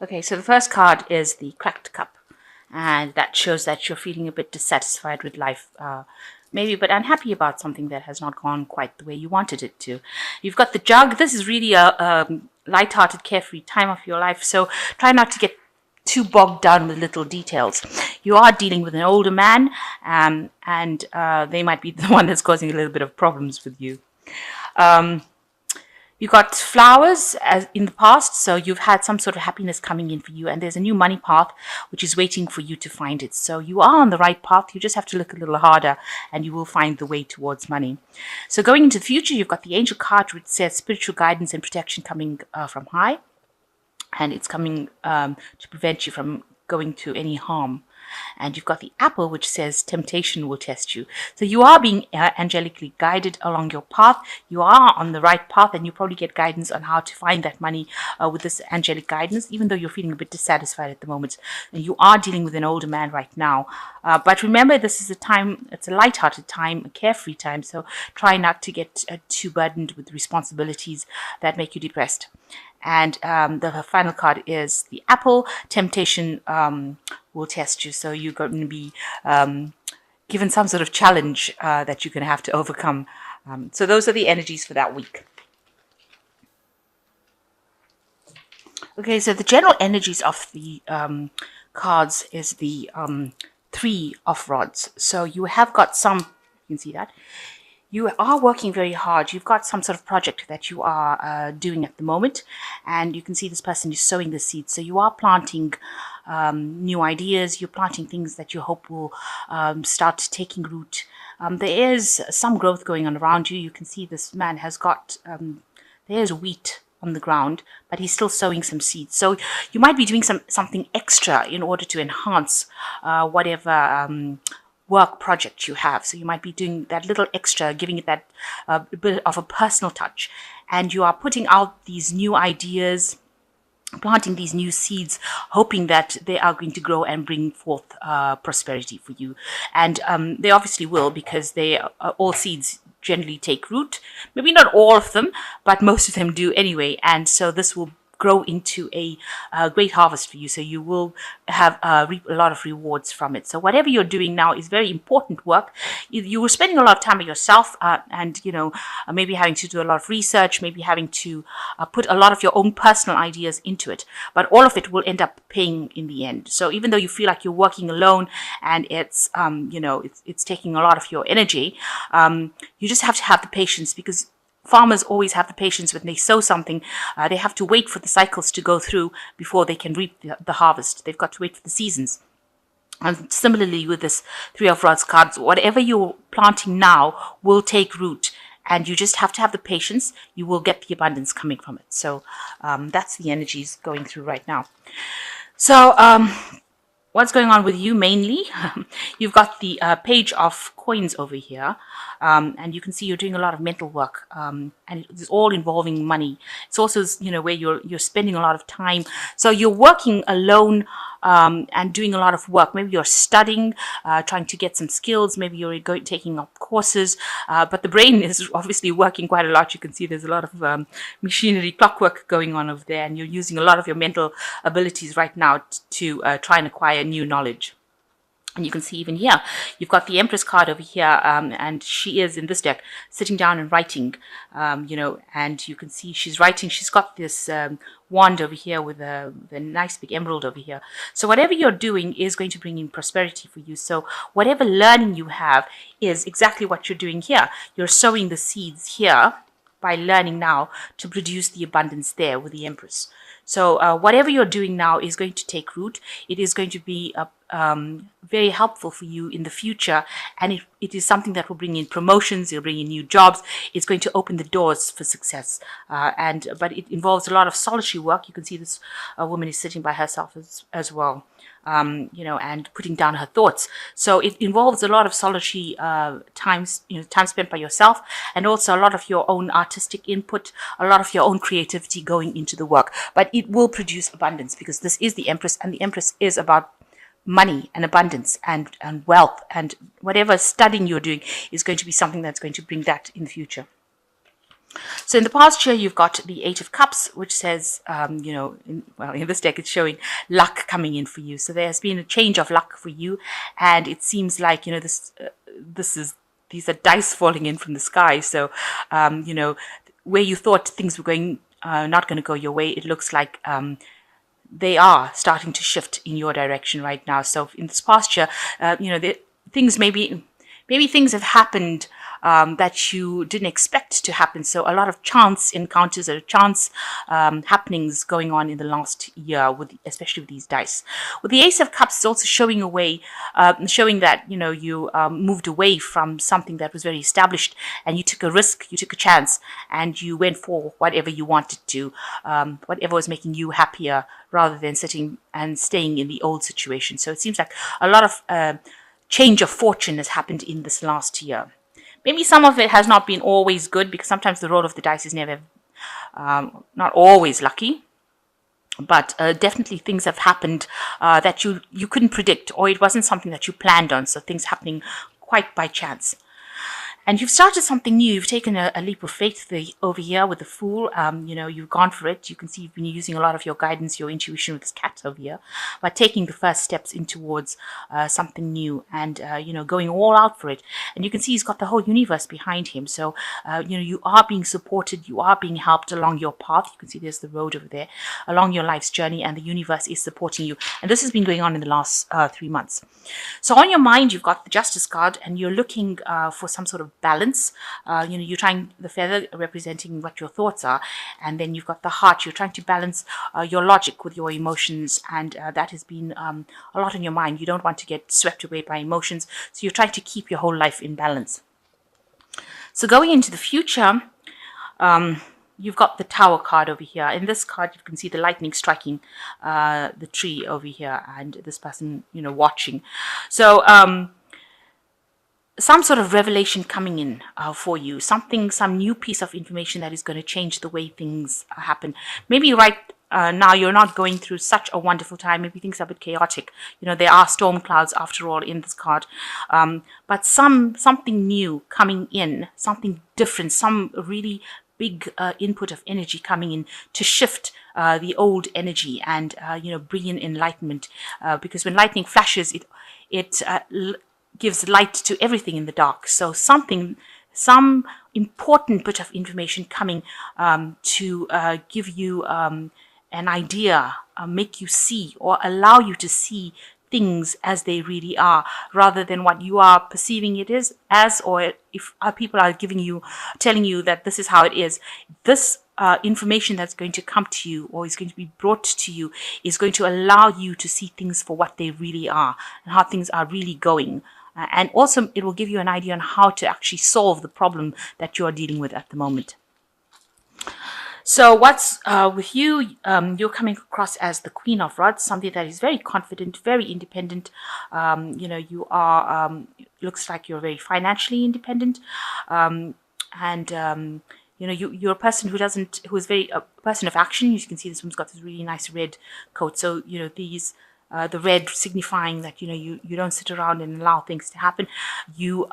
Okay, so the first card is the cracked cup, and that shows that you're feeling a bit dissatisfied with life, maybe a bit unhappy about something that has not gone quite the way you wanted it to. You've got the jug. This is really a light-hearted, carefree time of your life, so try not to get too bogged down with little details. You are dealing with an older man, and they might be the one that's causing a little bit of problems with you. You got flowers as in the past, so you've had some sort of happiness coming in for you, and there's a new money path which is waiting for you to find it. So you are on the right path. You just have to look a little harder, and you will find the way towards money. So going into the future, you've got the angel card which says spiritual guidance and protection coming from high, and it's coming to prevent you from going to any harm. And you've got the apple which says temptation will test you. So you are being angelically guided along your path. You are on the right path, and you probably get guidance on how to find that money with this angelic guidance, even though you're feeling a bit dissatisfied at the moment. And you are dealing with an older man right now. But remember, this is a time, it's a light-hearted time, a carefree time, so try not to get too burdened with responsibilities that make you depressed. And the final card is the apple. Temptation will test you. So you're going to be given some sort of challenge that you're going to have to overcome. So those are the energies for that week. Okay, so the general energies of the cards is the Three of Rods. So you have got some, you can see that. You are working very hard. You've got some sort of project that you are doing at the moment, and you can see this person is sowing the seeds. So you are planting new ideas. You're planting things that you hope will start taking root. There is some growth going on around you. You can see this man has got, there's wheat on the ground, but he's still sowing some seeds. So you might be doing something extra in order to enhance whatever work project you have. So you might be doing that little extra, giving it that bit of a personal touch. And you are putting out these new ideas, planting these new seeds, hoping that they are going to grow and bring forth prosperity for you. And they obviously will, because they all seeds generally take root. Maybe not all of them, but most of them do anyway. And so this will grow into a great harvest for you. So you will have reap a lot of rewards from it. So whatever you're doing now is very important work. You were spending a lot of time with yourself, and maybe having to do a lot of research, maybe having to put a lot of your own personal ideas into it. But all of it will end up paying in the end. So even though you feel like you're working alone and it's it's taking a lot of your energy, you just have to have the patience, because farmers always have the patience when they sow something. They have to wait for the cycles to go through before they can reap the harvest. They've got to wait for the seasons. And similarly with this Three of Rods cards, whatever you're planting now will take root. And you just have to have the patience. You will get the abundance coming from it. So that's the energies going through right now. So what's going on with you mainly? You've got the Page of Coins over here, and you can see you're doing a lot of mental work, and it's all involving money. It's also where you're spending a lot of time. So you're working alone and doing a lot of work. Maybe you're studying, trying to get some skills. Maybe you're taking up courses, but the brain is obviously working quite a lot. You can see there's a lot of machinery, clockwork going on over there, and you're using a lot of your mental abilities right now to try and acquire new knowledge. And you can see even here, you've got the Empress card over here, and she is in this deck sitting down and writing, and you can see she's writing. She's got this wand over here with a nice big emerald over here. So whatever you're doing is going to bring in prosperity for you. So whatever learning you have is exactly what you're doing here. You're sowing the seeds here by learning now to produce the abundance there with the Empress. So whatever you're doing now is going to take root. It is going to be very helpful for you in the future, and it is something that will bring in promotions. It'll bring in new jobs. It's going to open the doors for success. But it involves a lot of solitary work. You can see this woman is sitting by herself as well. And putting down her thoughts. So it involves a lot of solitary time spent by yourself, and also a lot of your own artistic input, a lot of your own creativity going into the work. But it will produce abundance, because this is the Empress, and the Empress is about money and abundance and wealth, and whatever studying you're doing is going to be something that's going to bring that in the future. So in the past year, you've got the Eight of Cups, which says, in this deck, it's showing luck coming in for you. So there has been a change of luck for you, and it seems like these are dice falling in from the sky. So where you thought things were going not going to go your way, it looks like they are starting to shift in your direction right now. So in this past year, things maybe things have happened that you didn't expect to happen. So a lot of chance encounters or chance happenings going on in the last year, especially with these dice. With the Ace of Cups, it's also showing showing that you moved away from something that was very established, and you took a risk, you took a chance, and you went for whatever you wanted to, whatever was making you happier, rather than sitting and staying in the old situation. So it seems like a lot of change of fortune has happened in this last year. Maybe some of it has not been always good, because sometimes the roll of the dice is never, not always lucky. But definitely things have happened that you couldn't predict, or it wasn't something that you planned on. So things happening quite by chance. And you've started something new. You've taken a leap of faith over here with the Fool. You've gone for it. You can see you've been using a lot of your guidance, your intuition with this cat over here, by taking the first steps in towards something new, and going all out for it. And you can see he's got the whole universe behind him. So you are being supported. You are being helped along your path. You can see there's the road over there along your life's journey, and the universe is supporting you. And this has been going on in the last 3 months. So on your mind, you've got the Justice card, and you're looking for some sort of balance. You're trying the feather representing what your thoughts are, and then you've got the heart. You're trying to balance your logic with your emotions, and that has been a lot on your mind. You don't want to get swept away by emotions, so you're trying to keep your whole life in balance. So going into the future, you've got the Tower card over here. In this card, you can see the lightning striking the tree over here, and this person, watching. So some sort of revelation coming in for you, some new piece of information that is going to change the way things happen. Maybe right now you're not going through such a wonderful time. Maybe things are a bit chaotic. There are storm clouds after all in this card, but something new coming in, something different, some really big input of energy coming in to shift the old energy and bring in enlightenment, because when lightning flashes, it gives light to everything in the dark. So some important bit of information coming to give you an idea, make you see, or allow you to see things as they really are, rather than what you are perceiving it is as, or if people are telling you that this is how it is. This information that's going to come to you, or is going to be brought to you, is going to allow you to see things for what they really are and how things are really going. And also it will give you an idea on how to actually solve the problem that you are dealing with at the moment. So what's with you, you're coming across as the Queen of Rods, somebody that is very confident, very independent. You are, looks like you're very financially independent. You're a person who is very a person of action. You can see this one's got this really nice red coat. So, the red signifying that you don't sit around and allow things to happen. You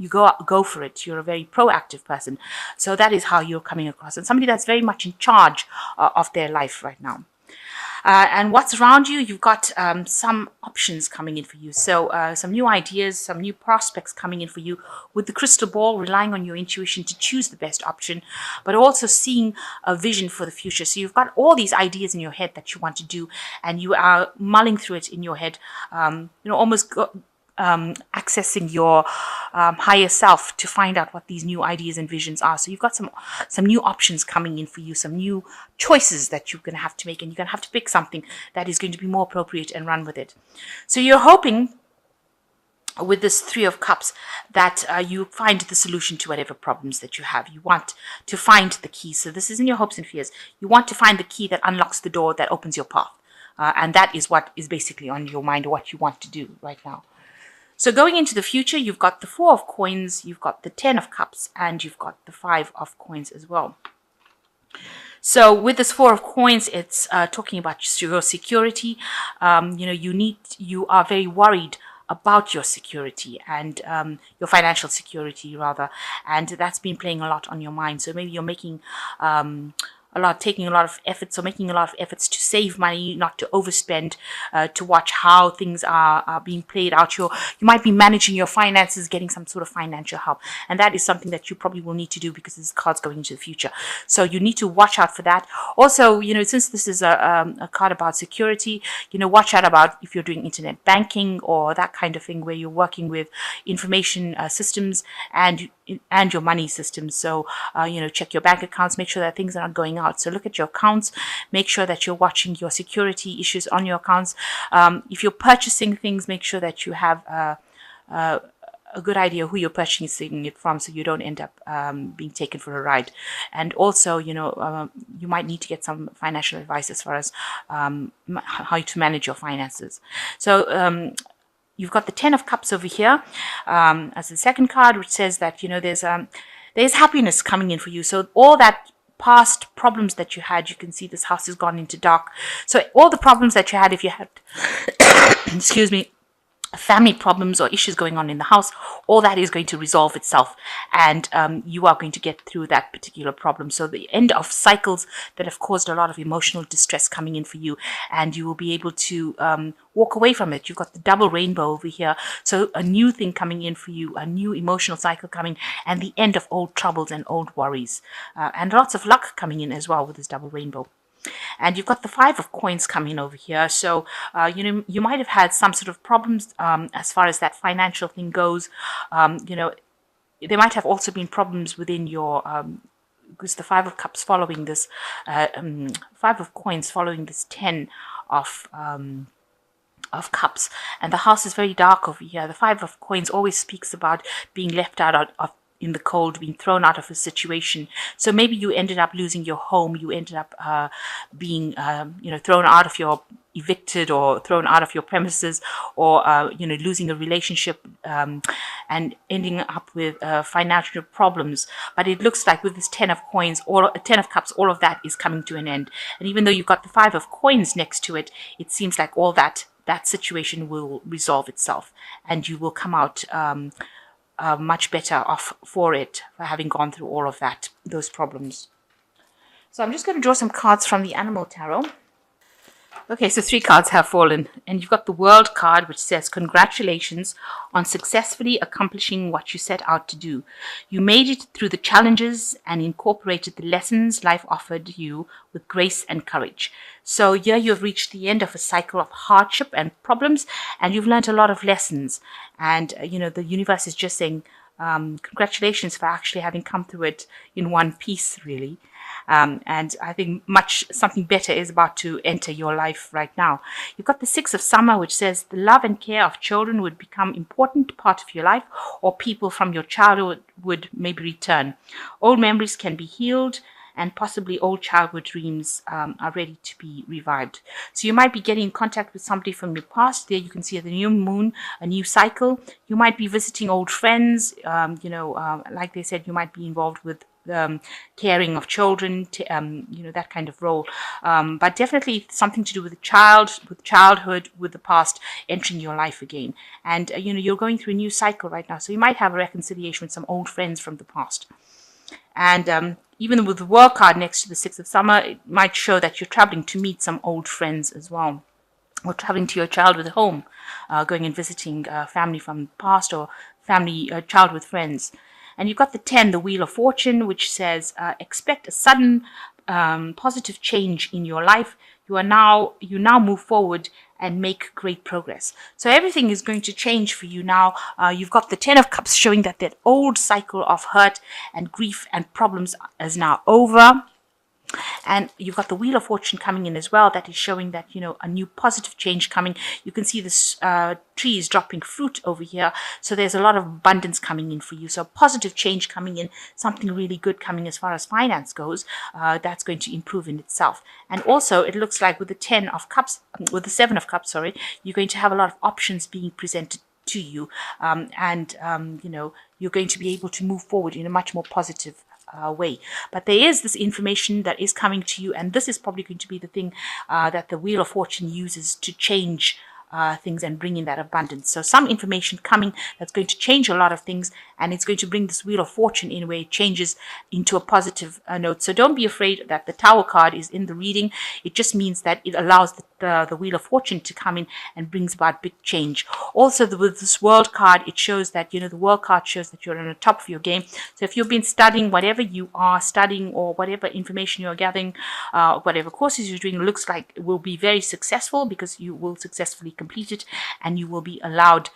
go for it. You're a very proactive person. So that is how you're coming across, and somebody that's very much in charge of their life right now. And what's around you, you've got some options coming in for you. So some new ideas, some new prospects coming in for you with the crystal ball, relying on your intuition to choose the best option, but also seeing a vision for the future. So you've got all these ideas in your head that you want to do, and you are mulling through it in your head, accessing your higher self to find out what these new ideas and visions are. So you've got some new options coming in for you, some new choices that you're going to have to make, and you're going to have to pick something that is going to be more appropriate and run with it. So you're hoping with this Three of Cups that you find the solution to whatever problems that you have. You want to find the key. So this is in your hopes and fears. You want to find the key that unlocks the door that opens your path. And that is what is basically on your mind, or what you want to do right now. So going into the future, you've got the Four of Coins, you've got the Ten of Cups, and you've got the Five of Coins as well. So with this Four of Coins, it's talking about your security. You are very worried about your security and your financial security rather, and that's been playing a lot on your mind. So maybe you're making taking a lot of efforts, or making a lot of efforts to save money, not to overspend, to watch how things are being played out. You might be managing your finances, getting some sort of financial help, and that is something that you probably will need to do because this card's going into the future. So you need to watch out for that. Also, since this is a card about security, watch out about if you're doing internet banking or that kind of thing where you're working with information systems and your money systems. So, check your bank accounts, make sure that things are not going out. So look at your accounts, make sure that you're watching your security issues on your accounts. If you're purchasing things, make sure that you have a good idea who you're purchasing it from, so you don't end up being taken for a ride. And also, you might need to get some financial advice as far as how to manage your finances. So, you've got the Ten of Cups over here as the second card, which says that there's happiness coming in for you. So all that past problems that you had, you can see this house has gone into dark. So all the problems that you had, if you had, excuse me, family problems or issues going on in the house, all that is going to resolve itself, and you are going to get through that particular problem. So the end of cycles that have caused a lot of emotional distress coming in for you, and you will be able to walk away from it. You've got the double rainbow over here, so a new thing coming in for you, a new emotional cycle coming, and the end of old troubles and old worries, and lots of luck coming in as well with this double rainbow. And you've got the Five of Coins coming over here. So, you might have had some sort of problems as far as that financial thing goes. There might have also been problems within your, because the Five of Cups following this, Five of Coins following this Ten of Cups. And the house is very dark over here. The Five of Coins always speaks about being left out of in the cold, being thrown out of a situation. So maybe you ended up losing your home, you ended up being thrown out of your, evicted or thrown out of your premises, or losing a relationship and ending up with financial problems. But it looks like with this Ten of Coins, or Ten of Cups, all of that is coming to an end. And even though you've got the Five of Coins next to it, it seems like all that situation will resolve itself, and you will come out much better off for having gone through all of those problems. So I'm just going to draw some cards from the Animal Tarot. Okay, so 3 cards have fallen, and you've got the World card, which says, congratulations on successfully accomplishing what you set out to do. You made it through the challenges and incorporated the lessons life offered you with grace and courage. So here you have reached the end of a cycle of hardship and problems, and you've learned a lot of lessons. And, the universe is just saying, congratulations for actually having come through it in one piece, really. And I think something better is about to enter your life right now. You've got the Six of Summer, which says the love and care of children would become an important part of your life, or people from your childhood would maybe return. Old memories can be healed, and possibly old childhood dreams are ready to be revived. So you might be getting in contact with somebody from your past. There you can see the new moon, a new cycle. You might be visiting old friends. Like they said, you might be involved with caring of children, that kind of role. But definitely something to do with childhood, with the past entering your life again. And, you're going through a new cycle right now. So you might have a reconciliation with some old friends from the past. And even with the World card next to the Six of Summer, it might show that you're traveling to meet some old friends as well, or traveling to your childhood home, going and visiting family from the past, or childhood friends. And you've got the 10, the Wheel of Fortune, which says, expect a sudden positive change in your life. You now move forward and make great progress. So everything is going to change for you now. You've got the 10 of Cups showing that old cycle of hurt and grief and problems is now over. And you've got the Wheel of Fortune coming in as well. That is showing that, a new positive change coming. You can see this trees dropping fruit over here. So there's a lot of abundance coming in for you. So positive change coming in, something really good coming as far as finance goes. That's going to improve in itself. And also it looks like with the 10 of Cups, with the 7 of Cups, you're going to have a lot of options being presented to you. You're going to be able to move forward in a much more positive way. But there is this information that is coming to you, and this is probably going to be the thing that the Wheel of Fortune uses to change things and bring in that abundance. So some information coming that's going to change a lot of things, and it's going to bring this Wheel of Fortune in where it changes into a positive note. So don't be afraid that the Tower card is in the reading. It just means that it allows the Wheel of Fortune to come in and brings about big change. Also, with this World card, it shows that, the World card shows that you're on the top of your game. So if you've been studying whatever you are studying or whatever information you're gathering, whatever courses you're doing, looks like it will be very successful because you will successfully complete it and you will be allowed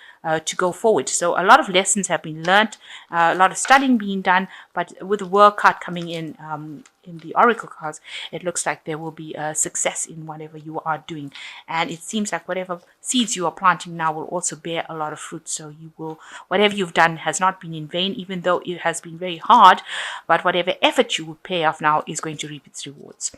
to go forward. So a lot of lessons have been learned, a lot of studying being done, but with the World card coming in the Oracle cards, it looks like there will be a success in whatever you are doing. And it seems like whatever seeds you are planting now will also bear a lot of fruit. So whatever you've done has not been in vain, even though it has been very hard, but whatever effort you will pay off now is going to reap its rewards.